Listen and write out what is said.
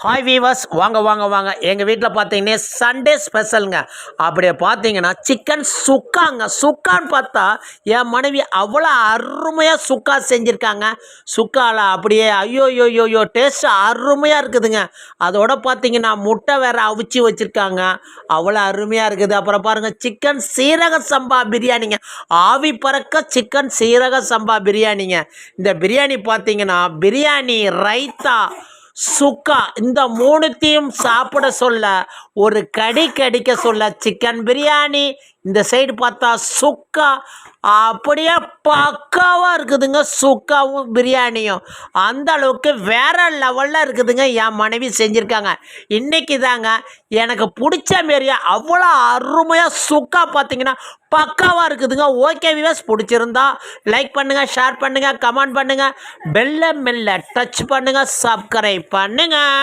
Hi viewers, வாங்க வாங்க வாங்க. எங்கள் வீட்டில் பார்த்தீங்கன்னா சண்டே ஸ்பெஷலுங்க. அப்படியே பார்த்தீங்கன்னா சிக்கன் சுக்காங்க. சுக்கான்னு பார்த்தா என் மனைவி அவ்வளோ அருமையாக சுக்கா செஞ்சுருக்காங்க. சுக்காவில் அப்படியே ஐயோ டேஸ்ட் அருமையாக இருக்குதுங்க. அதோட பார்த்தீங்கன்னா முட்டை வேறு அவிச்சு வச்சுருக்காங்க, அவ்வளோ அருமையாக இருக்குது. அப்புறம் பாருங்கள், சிக்கன் சீரக சம்பா பிரியாணிங்க. ஆவி பறக்க சிக்கன் சீரக சம்பா பிரியாணிங்க. இந்த பிரியாணி பார்த்தீங்கன்னா பிரியாணி, ரைத்தா, சுக்கா, இந்த மூணுத்தையும் சாப்பிட சொல்ல, ஒரு கடிக்க சொல்ல சிக்கன் பிரியாணி, இந்த சைடு பார்த்தா சுக்கா, அப்படியே பக்காவாக இருக்குதுங்க. சுக்காவும் பிரியாணியும் அந்த அளவுக்கு வேற லெவலில் இருக்குதுங்க. என் மனைவி செஞ்சுருக்காங்க. இன்றைக்கி தாங்க எனக்கு பிடிச்ச மாரியா அவ்வளோ அருமையாக சுக்கா பார்த்தீங்கன்னா பக்காவாக இருக்குதுங்க. ஓகே வியூவர்ஸ், பிடிச்சிருந்தா லைக் பண்ணுங்கள், ஷேர் பண்ணுங்கள், கமெண்ட் பண்ணுங்கள், பெல்லை மெல்ல டச் பண்ணுங்கள், சப்ஸ்கிரைப் பண்ணுங்கள்.